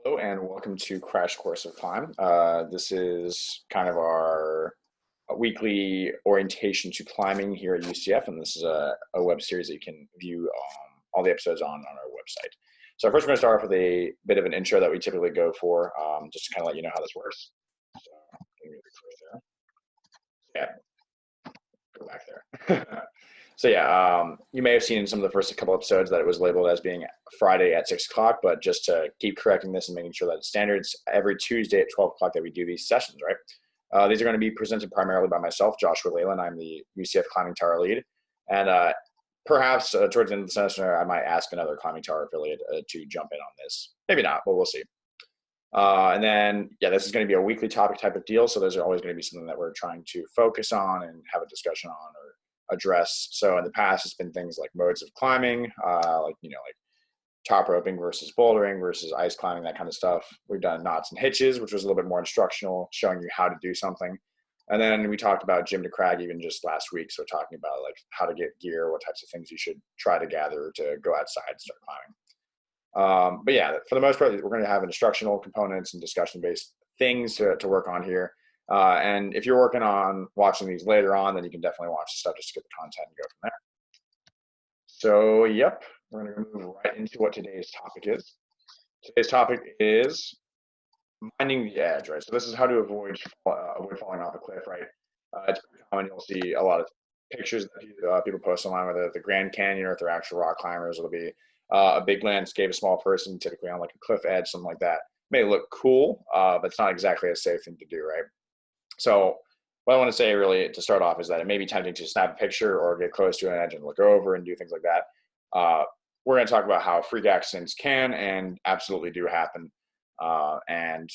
Hello and welcome to Crash Course of Climb. This is kind of our weekly orientation to climbing here at UCF, and this is a web series that you can view all the episodes on our website. So first, we're going to start off with a bit of an intro that we typically go for, just to kind of let you know how this works. So, let me first there. Yeah, go back there. So yeah, you may have seen in some of the first couple episodes that it was labeled as being Friday at 6 o'clock, but just to keep correcting this and making sure that it's standards, every Tuesday at 12 o'clock that we do these sessions, right? These are going to be presented primarily by myself, Joshua Leyland. I'm the UCF Climbing Tower lead. And perhaps towards the end of the semester, I might ask another Climbing Tower affiliate to jump in on this. Maybe not, but we'll see. And then, yeah, this is going to be a weekly topic type of deal. So those are always going to be something that we're trying to focus on and have a discussion on or address. So in the past, it's been things like modes of climbing, like top roping versus bouldering versus ice climbing, that kind of stuff. We've done knots and hitches, which was a little bit more instructional, showing you how to do something. And then we talked about Jim to Crag even just last week. So talking about like how to get gear, what types of things you should try to gather to go outside and start climbing. But yeah, for the most part, we're going to have instructional components and discussion-based things to work on here. And if you're working on watching these later on, then you can definitely watch the stuff just to get the content and go from there. So, yep, we're going to move right into what today's topic is. Today's topic is minding the edge, right? So this is how to avoid falling off a cliff, right? It's pretty common. You'll see a lot of pictures that people post online, whether the Grand Canyon or if they're actual rock climbers. It'll be a big landscape, a small person, typically on like a cliff edge, something like that. May look cool, but it's not exactly a safe thing to do, right? So what I want to say really to start off is that it may be tempting to snap a picture or get close to an edge and look over and do things like that. We're going to talk about how freak accidents can and absolutely do happen. And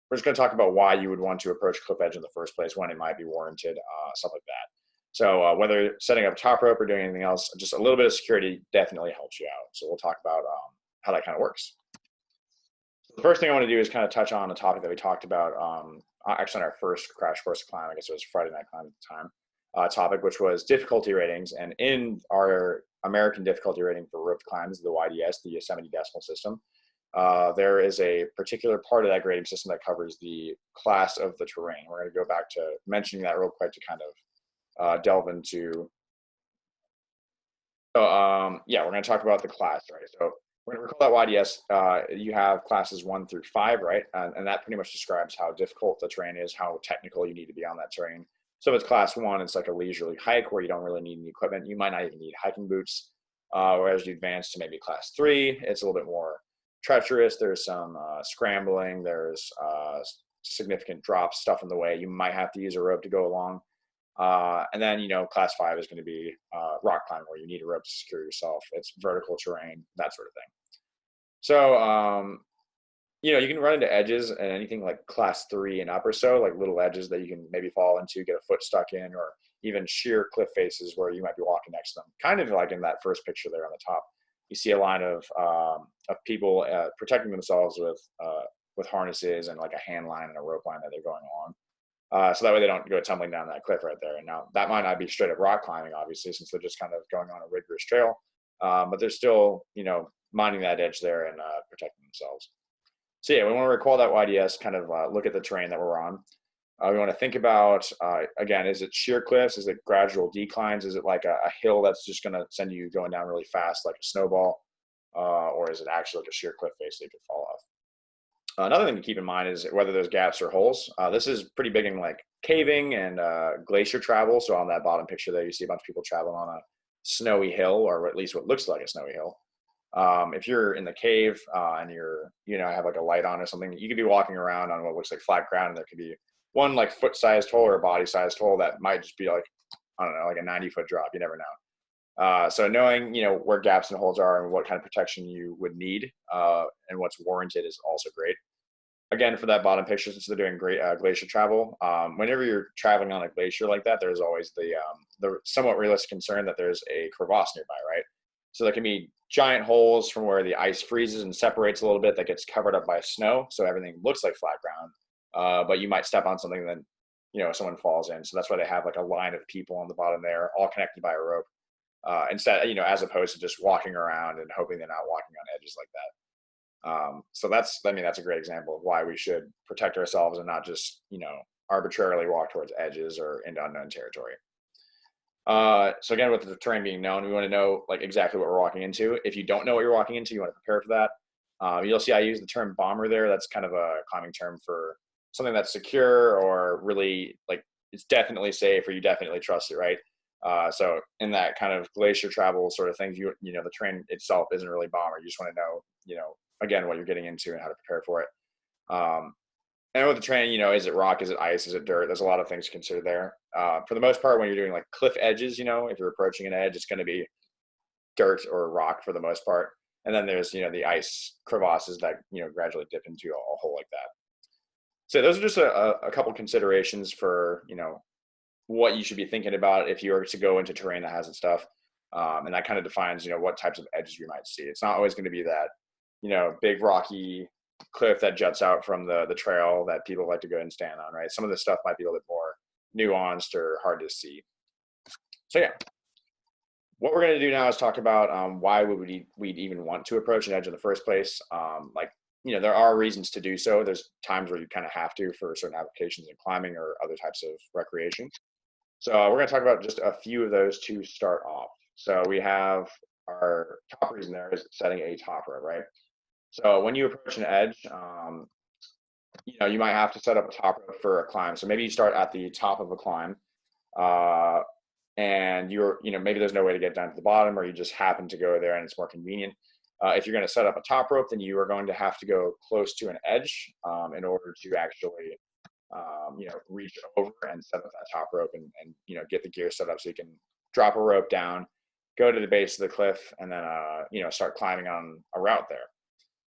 we're just going to talk about why you would want to approach cliff edge in the first place, when it might be warranted, stuff like that. So whether setting up top rope or doing anything else, just a little bit of security definitely helps you out. So we'll talk about how that kind of works. So the first thing I want to do is kind of touch on a topic that we talked about actually on our first Crash Course Climb. I guess it was Friday Night Climb at the time. Topic, which was difficulty ratings. And in our American difficulty rating for roped climbs, the YDS, the Yosemite Decimal System, there is a particular part of that grading system that covers the class of the terrain. We're going to go back to mentioning that real quick to kind of delve into. So yeah, we're going to talk about the class, right? So we're going to recall that YDS, you have classes 1 through 5, right? And that pretty much describes how difficult the terrain is, how technical you need to be on that terrain. So if it's class 1, it's like a leisurely hike where you don't really need any equipment. You might not even need hiking boots. Whereas you advance to maybe class 3, it's a little bit more treacherous. There's some scrambling. There's significant drops, stuff in the way. You might have to use a rope to go along. And then, class 5 is going to be rock climbing, where you need a rope to secure yourself. It's vertical terrain, that sort of thing. So, you can run into edges and anything like class 3 and up or so, like little edges that you can maybe fall into, get a foot stuck in, or even sheer cliff faces where you might be walking next to them. Kind of like in that first picture there on the top, you see a line of people protecting themselves with harnesses and like a hand line and a rope line that they're going along. So that way they don't go tumbling down that cliff right there. And now that might not be straight up rock climbing, obviously, since they're just kind of going on a rigorous trail. But they're still, minding that edge there and protecting themselves. So yeah, we want to recall that YDS, kind of look at the terrain that we're on. We want to think about, again, is it sheer cliffs? Is it gradual declines? Is it like a hill that's just going to send you going down really fast like a snowball? Or is it actually like a sheer cliff face that you could fall off? Another thing to keep in mind is whether there's gaps or holes. This is pretty big in like caving and glacier travel. So on that bottom picture there, you see a bunch of people traveling on a snowy hill, or at least what looks like a snowy hill. If you're in the cave and you're, have like a light on or something, you could be walking around on what looks like flat ground, and there could be one like foot-sized hole or a body-sized hole that might just be like, I don't know, like a 90-foot drop. You never know. So knowing, where gaps and holes are and what kind of protection you would need and what's warranted is also great. Again, for that bottom picture, since they're doing great glacier travel, whenever you're traveling on a glacier like that, there's always the somewhat realistic concern that there's a crevasse nearby, right? So there can be giant holes from where the ice freezes and separates a little bit that gets covered up by snow, so everything looks like flat ground. But you might step on something and then, someone falls in. So that's why they have like a line of people on the bottom there, all connected by a rope. Instead, as opposed to just walking around and hoping they're not walking on edges like that. So that's, I mean, that's a great example of why we should protect ourselves and not just, arbitrarily walk towards edges or into unknown territory. So again, with the terrain being known, we want to know like exactly what we're walking into. If you don't know what you're walking into, you want to prepare for that. You'll see I use the term bomber there. That's kind of a climbing term for something that's secure or really like it's definitely safe or you definitely trust it, right? So in that kind of glacier travel sort of things, the terrain itself isn't really bomber. You just want to know, again, what you're getting into and how to prepare for it. Um, and with the terrain, is it rock, is it ice, is it dirt? There's a lot of things to consider there. For the most part, when you're doing like cliff edges, if you're approaching an edge, it's going to be dirt or rock for the most part. And then there's, the ice crevasses that, gradually dip into a hole like that. So those are just a couple considerations for, what you should be thinking about if you were to go into terrain that has its stuff. And that kind of defines, what types of edges you might see. It's not always going to be that, big rocky cliff that juts out from the trail that people like to go and stand on, right? Some of this stuff might be a little bit more nuanced or hard to see. So yeah, what we're going to do now is talk about why we'd even want to approach an edge in the first place. There are reasons to do so. There's times where you kind of have to for certain applications in climbing or other types of recreation. So we're going to talk about just a few of those to start off. So we have our top reason there is setting a top rope, right? So when you approach an edge, you might have to set up a top rope for a climb. So maybe you start at the top of a climb, and maybe there's no way to get down to the bottom, or you just happen to go there and it's more convenient. If you're going to set up a top rope, then you are going to have to go close to an edge in order to actually, reach over and set up that top rope and get the gear set up so you can drop a rope down, go to the base of the cliff, and then, start climbing on a route there.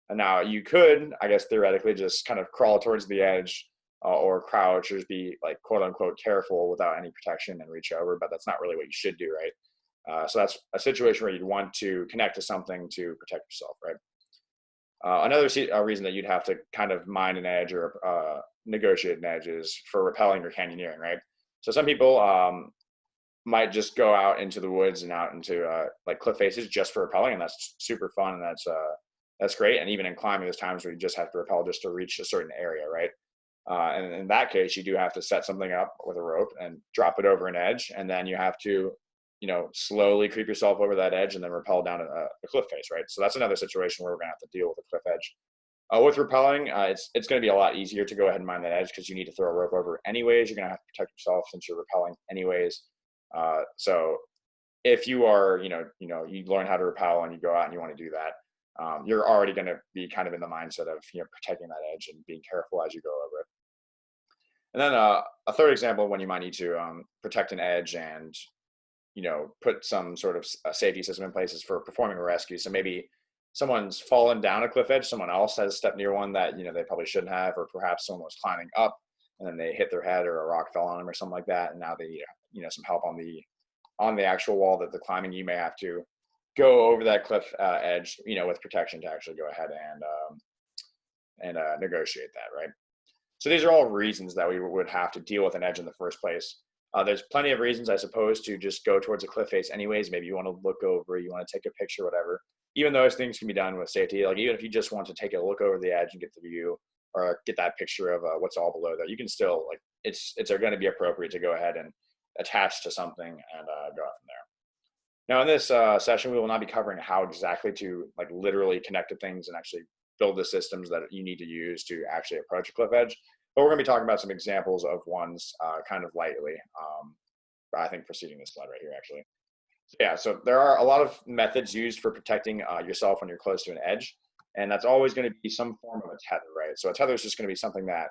And now you could, I guess, theoretically just kind of crawl towards the edge or crouch or just be like, quote unquote, careful without any protection and reach over, but that's not really what you should do, right? So that's a situation where you'd want to connect to something to protect yourself, right? Another reason that you'd have to kind of mine an edge or negotiate an edge is for rappelling or canyoneering, right? So some people might just go out into the woods and out into like cliff faces just for rappelling, and that's super fun, and that's great. And even in climbing, there's times where you just have to rappel just to reach a certain area, right? And in that case, you do have to set something up with a rope and drop it over an edge, and then you have to slowly creep yourself over that edge and then rappel down a cliff face, right? So that's another situation where we're gonna have to deal with a cliff edge. With rappelling, it's going to be a lot easier to go ahead and mine that edge because you need to throw a rope over anyways. You're going to have to protect yourself since you're rappelling anyways. So if you are, you learn how to rappel and you go out and you want to do that, you're already going to be kind of in the mindset of protecting that edge and being careful as you go over it. And then a third example when you might need to protect an edge and put some sort of safety system in place is for performing a rescue. So maybe someone's fallen down a cliff edge, someone else has stepped near one that they probably shouldn't have, or perhaps someone was climbing up and then they hit their head or a rock fell on them or something like that, and now they need some help on the actual wall that they're climbing. You may have to go over that cliff edge with protection to actually go ahead and negotiate that, right? So these are all reasons that we would have to deal with an edge in the first place. There's plenty of reasons, I suppose, to just go towards a cliff face anyways. Maybe you want to look over, you want to take a picture, whatever. Even those things can be done with safety. Like even if you just want to take a look over the edge and get the view or get that picture of what's all below there, you can still, like, it's going to be appropriate to go ahead and attach to something and go out from there. Now in this session, we will not be covering how exactly to like literally connect to things and actually build the systems that you need to use to actually approach a cliff edge. But we're going to be talking about some examples of ones kind of lightly. I think preceding this slide right here, actually. So yeah, so there are a lot of methods used for protecting yourself when you're close to an edge. And that's always going to be some form of a tether, right? So a tether is just going to be something that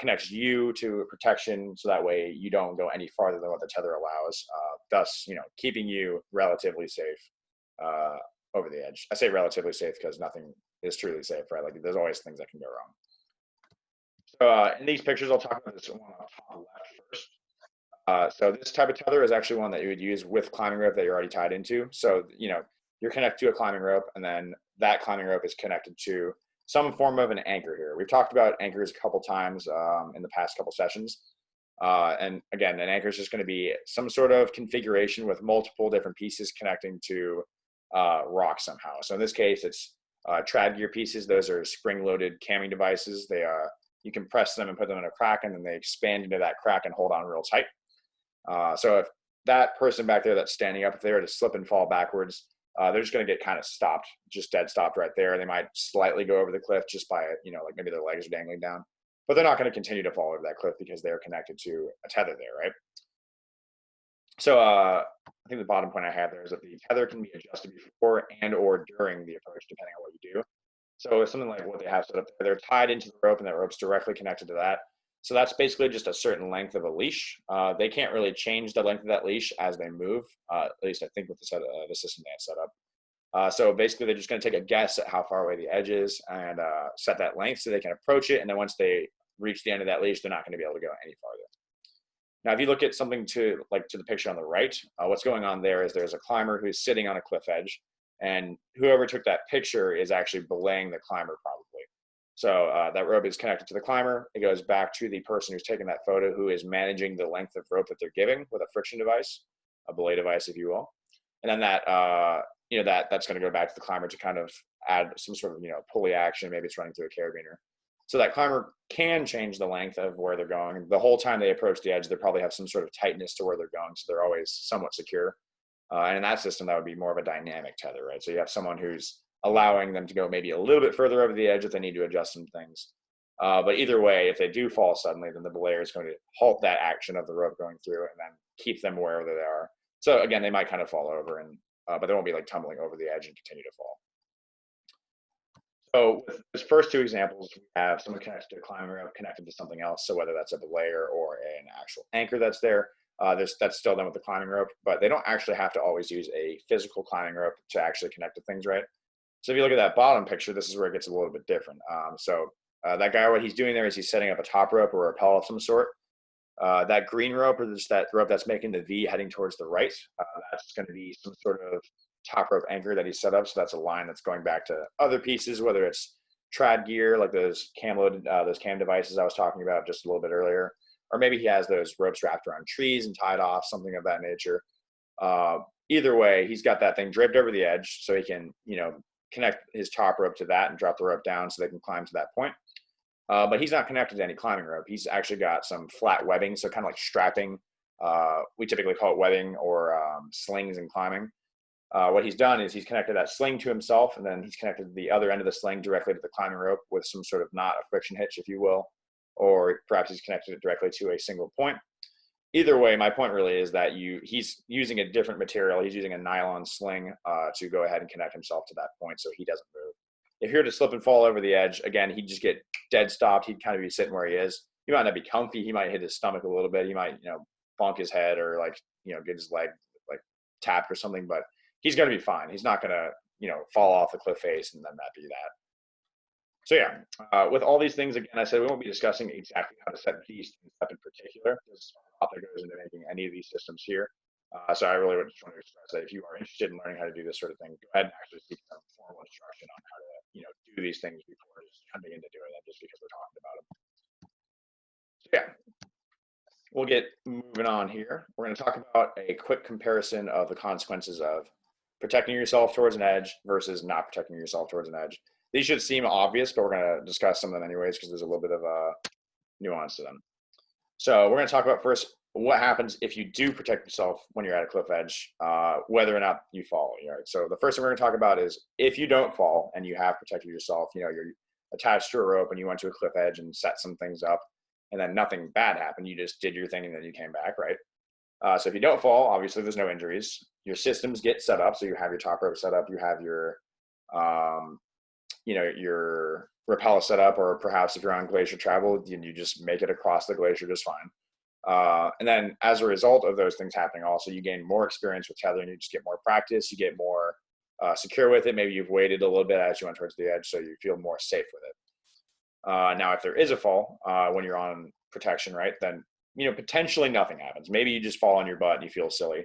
connects you to protection, so that way you don't go any farther than what the tether allows, thus, keeping you relatively safe over the edge. I say relatively safe because nothing is truly safe, right? Like there's always things that can go wrong. So in these pictures, I'll talk about this one on the top left first. So this type of tether is actually one that you would use with climbing rope that you're already tied into. So, you're connected to a climbing rope, and then that climbing rope is connected to some form of an anchor here. We've talked about anchors a couple times in the past couple sessions. And again, an anchor is just going to be some sort of configuration with multiple different pieces connecting to rock somehow. So in this case, it's Trad gear pieces, those are spring-loaded camming devices. You can press them and put them in a crack, and then they expand into that crack and hold on real tight. So if that person back there that's standing up, if they were to slip and fall backwards, they're just going to get kind of stopped, just dead stopped right there. They might slightly go over the cliff just by, like maybe their legs are dangling down, but they're not going to continue to fall over that cliff because they're connected to a tether there, right? So I think the bottom point I have there is that the tether can be adjusted before and or during the approach, depending on what you do. So something like what they have set up there, they're tied into the rope and that rope's directly connected to that. So that's basically just a certain length of a leash. They can't really change the length of that leash as they move, at least I think with the system they have set up. So basically they're just going to take a guess at how far away the edge is and set that length so they can approach it. And then once they reach the end of that leash, they're not going to be able to go any farther. Now, if you look at something to the picture on the right, what's going on there is there's a climber who's sitting on a cliff edge, and whoever took that picture is actually belaying the climber probably. So that rope is connected to the climber. It goes back to the person who's taking that photo, who is managing the length of rope that they're giving with a friction device, a belay device, if you will. And then that's going to go back to the climber to kind of add some sort of, pulley action. Maybe it's running through a carabiner. So that climber can change the length of where they're going. The whole time they approach the edge, they probably have some sort of tightness to where they're going, so they're always somewhat secure. And in that system, that would be more of a dynamic tether, right? So you have someone who's allowing them to go maybe a little bit further over the edge if they need to adjust some things. But either way, if they do fall suddenly, then the belayer is going to halt that action of the rope going through and then keep them wherever they are. So again, they might kind of fall over, but they won't be like tumbling over the edge and continue to fall. So with those first two examples, we have someone connected to a climbing rope connected to something else. So whether that's a belayer or an actual anchor that's there, that's still done with the climbing rope, but they don't actually have to always use a physical climbing rope to actually connect to things, right? So if you look at that bottom picture, this is where it gets a little bit different. That guy, what he's doing there is he's setting up a top rope or a rappel of some sort. That green rope, or just that rope that's making the V heading towards the right, that's going to be some sort of top rope anchor that he set up. So that's a line that's going back to other pieces, whether it's trad gear, like those cam devices I was talking about just a little bit earlier, or maybe he has those ropes wrapped around trees and tied off, something of that nature. Either way, he's got that thing draped over the edge so he can, connect his top rope to that and drop the rope down so they can climb to that point. But he's not connected to any climbing rope. He's actually got some flat webbing, so kind of like strapping. We typically call it webbing or slings in climbing. What he's done is he's connected that sling to himself, and then he's connected the other end of the sling directly to the climbing rope with some sort of knot, a friction hitch, if you will, or perhaps he's connected it directly to a single point. Either way, my point really is that he's using a different material. He's using a nylon sling to go ahead and connect himself to that point so he doesn't move. If he were to slip and fall over the edge, again, he'd just get dead stopped. He'd kind of be sitting where he is. He might not be comfy. He might hit his stomach a little bit. He might, bonk his head or get his leg tapped or something, but he's going to be fine. He's not going to, fall off the cliff face and then that be that. So yeah, with all these things, again, I said we won't be discussing exactly how to set these things up in particular. There's a lot that goes into making any of these systems here. So I really would just want to express that if you are interested in learning how to do this sort of thing, go ahead and actually seek some formal instruction on how to, do these things before just coming into doing them just because we're talking about them. So yeah, we'll get moving on here. We're going to talk about a quick comparison of the consequences of protecting yourself towards an edge versus not protecting yourself towards an edge. These should seem obvious, but we're going to discuss some of them anyways because there's a little bit of a nuance to them. So we're going to talk about first what happens if you do protect yourself when you're at a cliff edge, whether or not you fall. Right? So the first thing we're going to talk about is if you don't fall and you have protected yourself, you're attached to a rope and you went to a cliff edge and set some things up and then nothing bad happened. You just did your thing and then you came back, right? So if you don't fall, obviously there's no injuries. Your systems get set up. So you have your top rope set up, you have your, your rappel set up, or perhaps if you're on glacier travel, you just make it across the glacier just fine. And then as a result of those things happening, also you gain more experience with tethering, you just get more practice, you get more secure with it. Maybe you've waited a little bit as you went towards the edge, so you feel more safe with it. Now, if there is a fall when you're on protection, right, then potentially nothing happens. Maybe you just fall on your butt and you feel silly.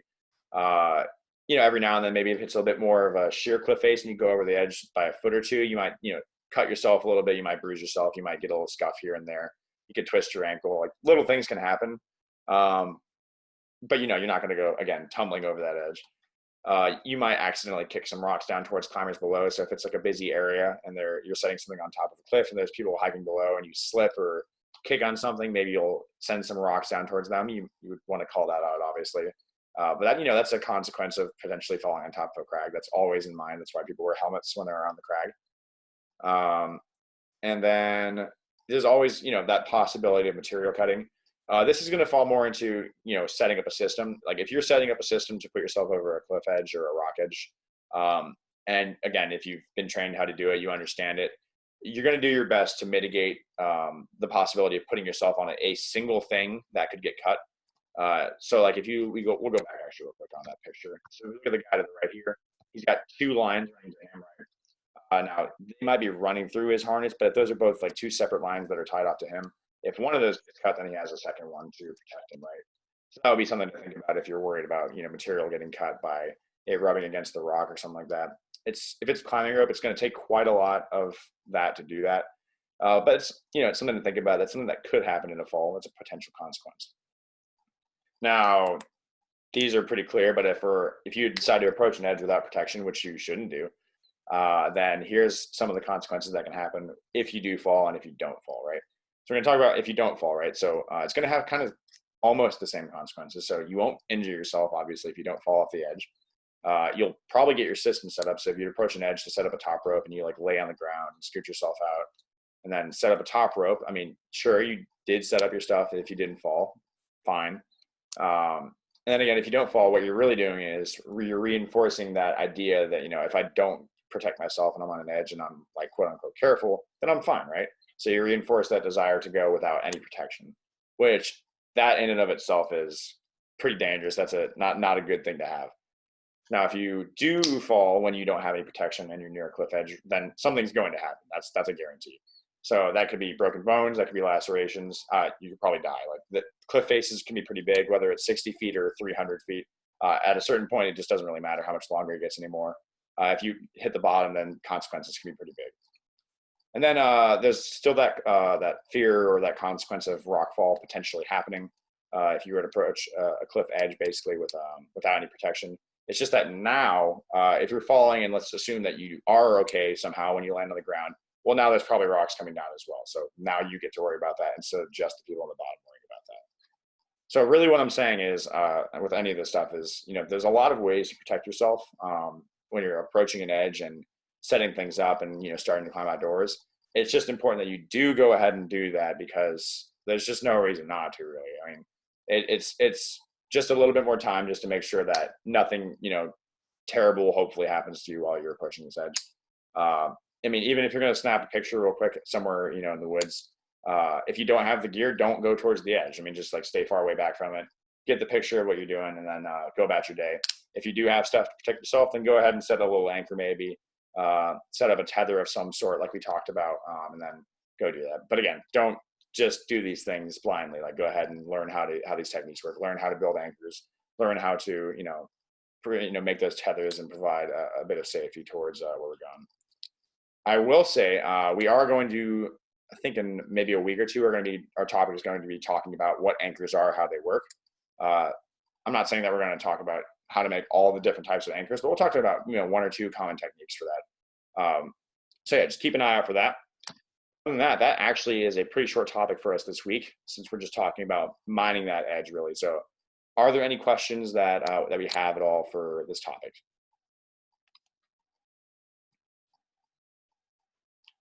Every now and then, maybe if it's a bit more of a sheer cliff face and you go over the edge by a foot or two, you might, cut yourself a little bit. You might bruise yourself. You might get a little scuff here and there. You could twist your ankle. Like little things can happen. But you're not going to go again tumbling over that edge. you might accidentally kick some rocks down towards climbers below. So if it's like a busy area and you're setting something on top of a cliff and there's people hiking below and you slip or kick on something, maybe you'll send some rocks down towards them. You would want to call that out, obviously. But that, that's a consequence of potentially falling on top of a crag. That's always in mind. That's why people wear helmets when they're around the crag. And then there's always, that possibility of material cutting. This is going to fall more into, setting up a system. Like if you're setting up a system to put yourself over a cliff edge or a rock edge, and again, if you've been trained how to do it, you understand it, you're going to do your best to mitigate the possibility of putting yourself on a single thing that could get cut. So like if we'll go back actually real quick on that picture. So look at the guy to the right here. He's got two lines running to him, right? Now they might be running through his harness, but those are both like two separate lines that are tied off to him. If one of those gets cut, then he has a second one to protect him, right? So that would be something to think about if you're worried about, material getting cut by it rubbing against the rock or something like that. If it's climbing rope, it's going to take quite a lot of that to do that. But it's something to think about. That's something that could happen in a fall. That's a potential consequence. Now, these are pretty clear, but if you decide to approach an edge without protection, which you shouldn't do, then here's some of the consequences that can happen if you do fall and if you don't fall, right? So we're going to talk about if you don't fall, right? So it's going to have kind of almost the same consequences. So you won't injure yourself, obviously, if you don't fall off the edge. You'll probably get your system set up. So if you approach an edge to set up a top rope and you like lay on the ground and scoot yourself out and then set up a top rope, I mean, sure, you did set up your stuff if you didn't fall, fine. And then again, if you don't fall, what you're really doing is you're reinforcing that idea that, if I don't protect myself and I'm on an edge and I'm like quote unquote careful, then I'm fine, right? So you reinforce that desire to go without any protection, which that in and of itself is pretty dangerous. That's not a good thing to have. Now, if you do fall when you don't have any protection and you're near a cliff edge, then something's going to happen. That's a guarantee. So that could be broken bones, that could be lacerations. You could probably die. Like the cliff faces can be pretty big, whether it's 60 feet or 300 feet. At a certain point, it just doesn't really matter how much longer it gets anymore. If you hit the bottom, then consequences can be pretty big. And then there's still that fear or that consequence of rock fall potentially happening if you were to approach a cliff edge basically without any protection. It's just that now, if you're falling, and let's assume that you are okay somehow when you land on the ground, well, now there's probably rocks coming down as well. So now you get to worry about that instead of just the people on the bottom worrying about that. So really what I'm saying is, with any of this stuff is, there's a lot of ways to protect yourself when you're approaching an edge and setting things up and, starting to climb outdoors. It's just important that you do go ahead and do that because there's just no reason not to really. I mean, it's just a little bit more time just to make sure that nothing, terrible hopefully happens to you while you're approaching this edge. I mean, even if you're going to snap a picture real quick somewhere, in the woods, if you don't have the gear, don't go towards the edge. I mean, just like stay far away back from it, get the picture of what you're doing, and then go about your day. If you do have stuff to protect yourself, then go ahead and set a little anchor maybe, set up a tether of some sort like we talked about, and then go do that. But again, don't just do these things blindly. Like go ahead and learn how these techniques work, learn how to build anchors, learn how to, make those tethers and provide a bit of safety towards where we're going. I will say we are going to, I think in maybe a week or two, our topic is going to be talking about what anchors are, how they work. I'm not saying that we're going to talk about how to make all the different types of anchors, but we'll talk about, one or two common techniques for that. So yeah, just keep an eye out for that. Other than that, that actually is a pretty short topic for us this week, since we're just talking about mining that edge really. So are there any questions that we have at all for this topic?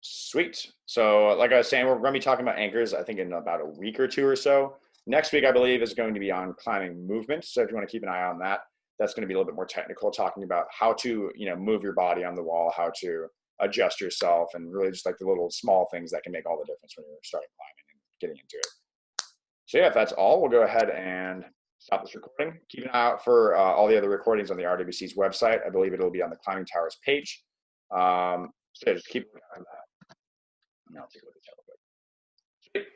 Sweet. So like I was saying, we're going to be talking about anchors, I think in about a week or two or so. Next week, I believe, is going to be on climbing movement. So if you want to keep an eye on that, that's going to be a little bit more technical, talking about how to, move your body on the wall, how to adjust yourself, and really just like the little small things that can make all the difference when you're starting climbing and getting into it. So yeah, if that's all, we'll go ahead and stop this recording. Keep an eye out for all the other recordings on the RWC's website. I believe it'll be on the Climbing Towers page. So yeah, just keep an eye on that. I'll take a look at that real quick.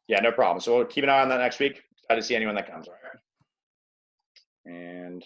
Yeah, no problem. So we'll keep an eye on that next week. Glad to see anyone that comes. All right. And